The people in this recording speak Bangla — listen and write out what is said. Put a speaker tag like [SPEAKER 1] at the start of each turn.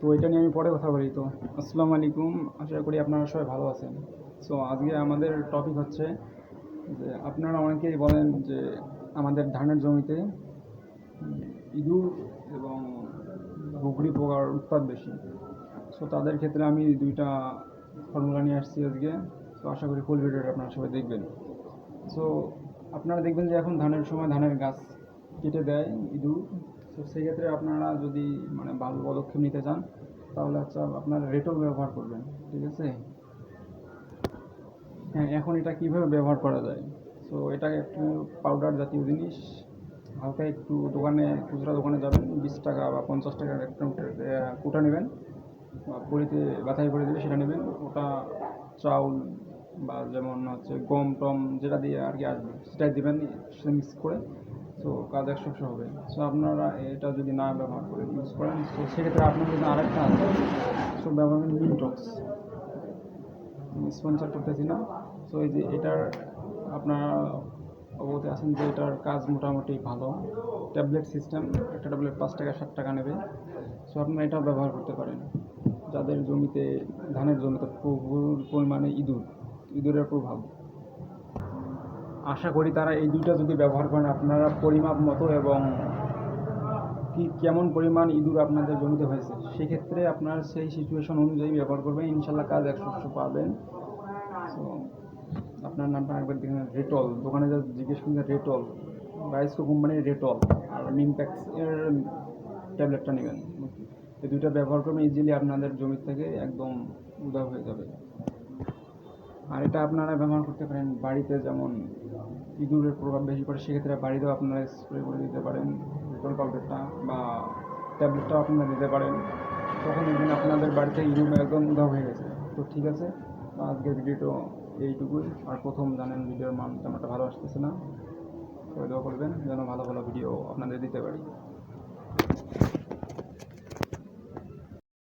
[SPEAKER 1] তো এটা নিয়ে আমি পরে কথা বলি। তো আসসালামু আলাইকুম, আশা করি আপনারা সবাই ভালো আছেন। সো আজকে আমাদের টপিক হচ্ছে যে আপনারা অনেকেই বলেন যে আমাদের ধানের জমিতে ইঁদুর এবং গুগলি পোকার উৎপাত বেশি। সো তাদের ক্ষেত্রে আমি দুইটা ফর্মুলা নিয়ে আসছি আজকে। তো আশা করি ফুল ভিডিওটা আপনারা সবাই দেখবেন। সো আপনারা দেখবেন যে এখন ধানের সময় ধানের গাছ কেটে দেয় ইঁদুর। তো সেক্ষেত্রে আপনারা যদি মানে ভালো পদক্ষেপ নিতে চান তাহলে হচ্ছে আপনারা রেটল ব্যবহার করবেন। ঠিক আছে? হ্যাঁ, এখন এটা কীভাবে ব্যবহার করা যায়? সো এটা একটু পাউডার জাতীয় জিনিস। হালকা একটু দোকানে, খুচরা দোকানে যাবেন, 20 টাকা বা 50 টাকার একটা কুটা নেবেন বা পলিতে বাছাই করে দেবে সেটা নেবেন। ওটা চাউল বা যেমন হচ্ছে গম টম যেটা দিয়ে আর কি আসবে সেটাই দেবেন, সেটা মিক্স করে। সো কাজ 100% হবে। সো আপনারা এটা যদি না ব্যবহার করে ইউজ করেন, তো সেক্ষেত্রে আপনার যদি আরেকটা আছে, সো ব্যবহার করেন মিনটক্স। স্পন্সর করতেছি না। সো এই যে এটার আপনারা অবগত আছেন যে এটার কাজ মোটামুটি ভালো। ট্যাবলেট সিস্টেম, একটা ট্যাবলেট 5 টাকা 7 টাকা নেবে। সো আপনারা এটাও ব্যবহার করতে পারেন যাদের জমিতে, ধানের জমিতে প্রচুর পরিমাণে ইঁদুরের প্রভাব। আশা করি তারা এই দুইটা যদি ব্যবহার করেন আপনারা পরিমাপ মতো এবং কেমন পরিমাণ ইঁদুর আপনাদের জমিতে হয়েছে সেক্ষেত্রে আপনার সেই সিচুয়েশন অনুযায়ী ব্যবহার করবেন, ইনশাল্লাহ কাজ 100% পাবেন। সো আপনার নামটা একবার দেখেন, রেটল। দোকানে যা জিজ্ঞেস করুন রেটল, রাইসকো কোম্পানির রেটল আর নিমপ্যাক্স এর ট্যাবলেটটা নেবেন। এই দুইটা ব্যবহার করবেন, ইজিলি আপনাদের জমি থেকে একদম উধাও হয়ে যাবে। আর এটা আপনারা ব্যবহার করতে পারেন বাড়িতে, যেমন ইঁদুরের প্রভাব বেশি পড়ে সেক্ষেত্রে বাড়িতেও আপনারা স্প্রে করে দিতে পারেন রেটল পাউডারটা বা ট্যাবলেটটাও আপনারা দিতে পারেন। তখন দেখবেন আপনাদের বাড়িতে ইঁদুর একদম উধাও হয়ে গেছে। তো ঠিক আছে, আজকের ভিডিওটা এইটুকুই। আর প্রথম জানেন ভিডিওর মান তেমনটা ভালো আসতেছে না, সবাই দোয়া করবেন যেন ভালো ভালো ভিডিও আপনাদের দিতে পারি।